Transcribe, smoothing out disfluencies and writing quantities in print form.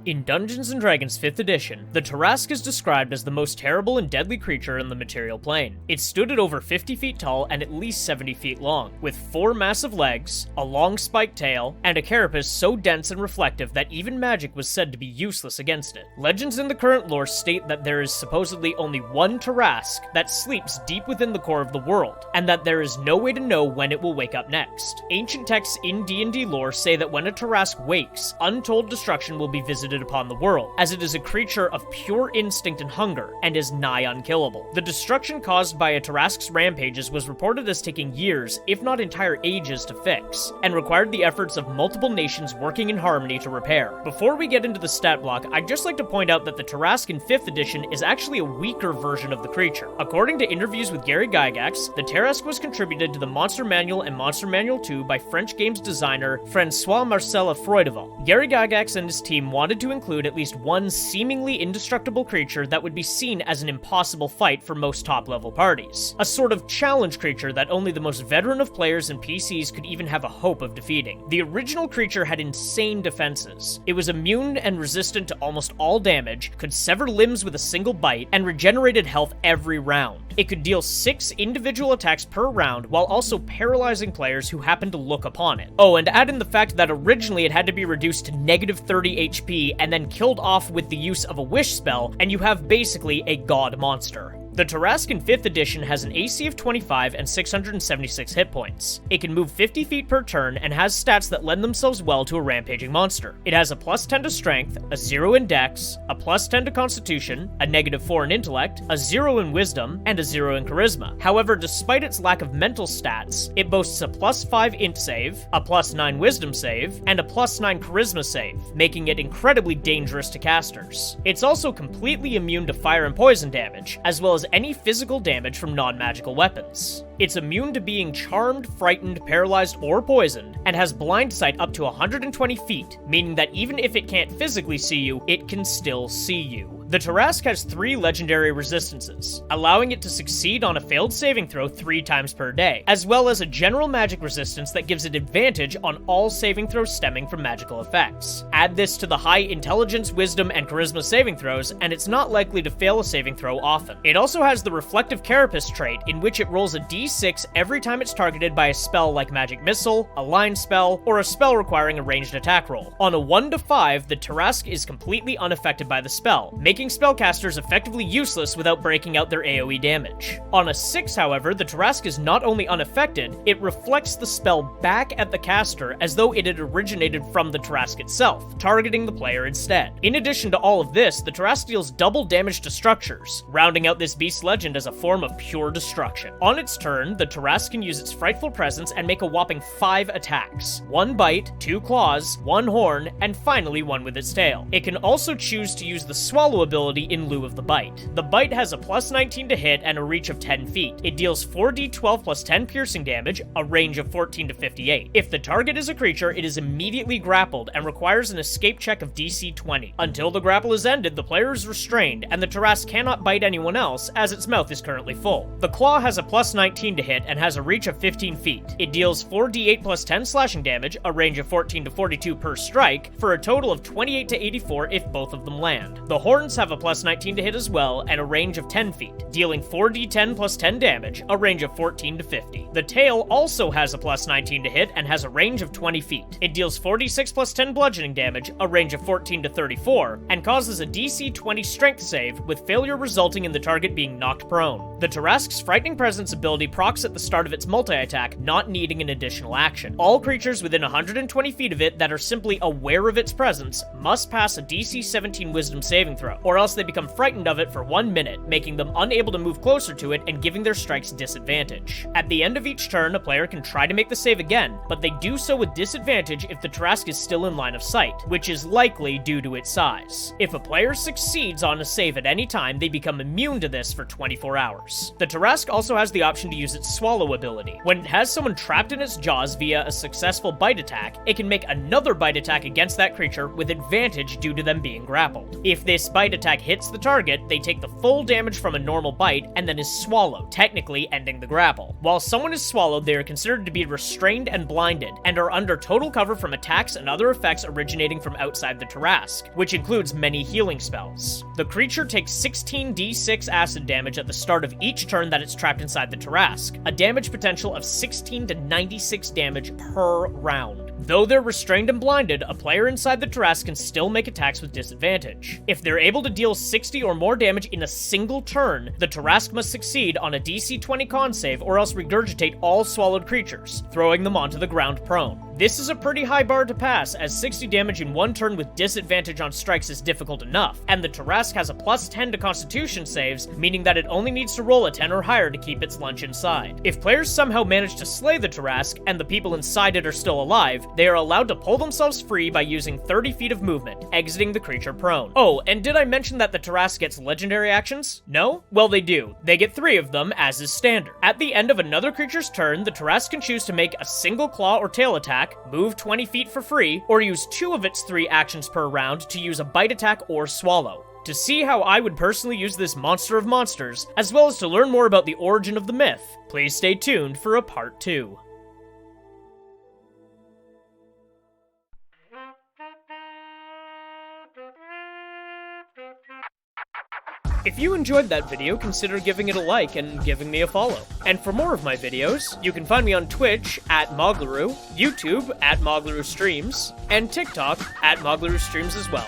In Dungeons & Dragons 5th edition, the Tarrasque is described as the most terrible and deadly creature in the material plane. It stood at over 50 feet tall and at least 70 feet long, with 4 massive legs, a long spiked tail, and a carapace so dense and reflective that even magic was said to be useless against it. Legends in the current lore state that there is supposedly only one Tarrasque that sleeps deep within the core of the world, and that there is no way to know when it will wake up next. Ancient texts in D&D lore say that when a Tarrasque wakes, untold destruction will be visited upon the world, as it is a creature of pure instinct and hunger, and is nigh unkillable. The destruction caused by a Tarrasque's rampages was reported as taking years, if not entire ages, to fix, and required the efforts of multiple nations working in harmony to repair. Before we get into the stat block, I'd just like to point out that the Tarrasque in 5th edition is actually a weaker version of the creature. According to interviews with Gary Gygax, the Tarrasque was contributed to the Monster Manual and Monster Manual 2 by French games designer François Marcel Freudeval. Gary Gygax and his team wanted to include at least one seemingly indestructible creature that would be seen as an impossible fight for most top-level parties. A sort of challenge creature that only the most veteran of players and PCs could even have a hope of defeating. The original creature had insane defenses. It was immune and resistant to almost all damage, could sever limbs with a single bite, and regenerated health every round. It could deal 6 individual attacks per round, while also paralyzing players who happened to look upon it. Oh, and add in the fact that originally it had to be reduced to negative 30 HP and then killed off with the use of a wish spell, and you have basically a god monster. The Tarrasque in 5th edition has an AC of 25 and 676 hit points. It can move 50 feet per turn and has stats that lend themselves well to a rampaging monster. It has a plus 10 to strength, a 0 in dex, a plus 10 to constitution, a negative 4 in intellect, a 0 in wisdom, and a 0 in charisma. However, despite its lack of mental stats, it boasts a plus 5 int save, a plus 9 wisdom save, and a plus 9 charisma save, making it incredibly dangerous to casters. It's also completely immune to fire and poison damage, as well as any physical damage from non-magical weapons. It's immune to being charmed, frightened, paralyzed, or poisoned, and has blind sight up to 120 feet, meaning that even if it can't physically see you, it can still see you. The Tarrasque has 3 legendary resistances, allowing it to succeed on a failed saving throw 3 times per day, as well as a general magic resistance that gives it advantage on all saving throws stemming from magical effects. Add this to the high intelligence, wisdom, and charisma saving throws, and it's not likely to fail a saving throw often. It also has the reflective carapace trait, in which it rolls a d6 every time it's targeted by a spell like magic missile, a line spell, or a spell requiring a ranged attack roll. On a 1 to 5, the Tarrasque is completely unaffected by the spell, making spellcasters effectively useless without breaking out their AoE damage. On a 6, however, the Tarrasque is not only unaffected, it reflects the spell back at the caster as though it had originated from the Tarrasque itself, targeting the player instead. In addition to all of this, the Tarrasque deals double damage to structures, rounding out this beast's legend as a form of pure destruction. On its turn, the Tarrasque can use its frightful presence and make a whopping 5 attacks: 1 bite, 2 claws, 1 horn, and finally 1 with its tail. It can also choose to use the swallow ability in lieu of the bite. The bite has a plus 19 to hit and a reach of 10 feet. It deals 4d12 plus 10 piercing damage, a range of 14 to 58. If the target is a creature, it is immediately grappled and requires an escape check of DC 20. Until the grapple is ended, the player is restrained, and the Tarrasque cannot bite anyone else, as its mouth is currently full. The claw has a plus 19 to hit and has a reach of 15 feet. It deals 4d8 plus 10 slashing damage, a range of 14 to 42 per strike, for a total of 28 to 84 if both of them land. The horns have a plus 19 to hit as well, and a range of 10 feet, dealing 4d10 plus 10 damage, a range of 14 to 50. The tail also has a plus 19 to hit and has a range of 20 feet. It deals 46 plus 10 bludgeoning damage, a range of 14 to 34, and causes a DC 20 strength save, with failure resulting in the target being knocked prone. The Tarrasque's Frightening Presence ability procs at the start of its multi-attack, not needing an additional action. All creatures within 120 feet of it that are simply aware of its presence must pass a DC 17 Wisdom saving throw, or else they become frightened of it for 1 minute, making them unable to move closer to it and giving their strikes disadvantage. At the end of each turn, a player can try to make the save again, but they do so with disadvantage if the Tarrasque is still in line of sight, which is likely due to its size. If a player succeeds on a save at any time, they become immune to this for 24 hours. The Tarrasque also has the option to use its swallow ability. When it has someone trapped in its jaws via a successful bite attack, it can make another bite attack against that creature with advantage due to them being grappled. If this bite bite attack hits the target, they take the full damage from a normal bite and then is swallowed, technically ending the grapple. While someone is swallowed, they are considered to be restrained and blinded, and are under total cover from attacks and other effects originating from outside the Tarrasque, which includes many healing spells. The creature takes 16d6 acid damage at the start of each turn that it's trapped inside the Tarrasque, a damage potential of 16 to 96 damage per round. Though they're restrained and blinded, a player inside the Tarrasque can still make attacks with disadvantage. If they're able to deal 60 or more damage in a single turn, the Tarrasque must succeed on a DC 20 con save or else regurgitate all swallowed creatures, throwing them onto the ground prone. This is a pretty high bar to pass, as 60 damage in one turn with disadvantage on strikes is difficult enough, and the Tarrasque has a plus 10 to Constitution saves, meaning that it only needs to roll a 10 or higher to keep its lunch inside. If players somehow manage to slay the Tarrasque, and the people inside it are still alive, they are allowed to pull themselves free by using 30 feet of movement, exiting the creature prone. Oh, and did I mention that the Tarrasque gets legendary actions? No? Well, they do. They get 3 of them, as is standard. At the end of another creature's turn, the Tarrasque can choose to make a single claw or tail attack, move 20 feet for free, or use 2 of its 3 actions per round to use a bite attack or swallow. To see how I would personally use this monster of monsters, as well as to learn more about the origin of the myth, please stay tuned for a part 2. If you enjoyed that video, consider giving it a like and giving me a follow. And for more of my videos, you can find me on Twitch @Moglaroo, YouTube @Moglaroo Streams, and TikTok @Moglaroo Streams as well.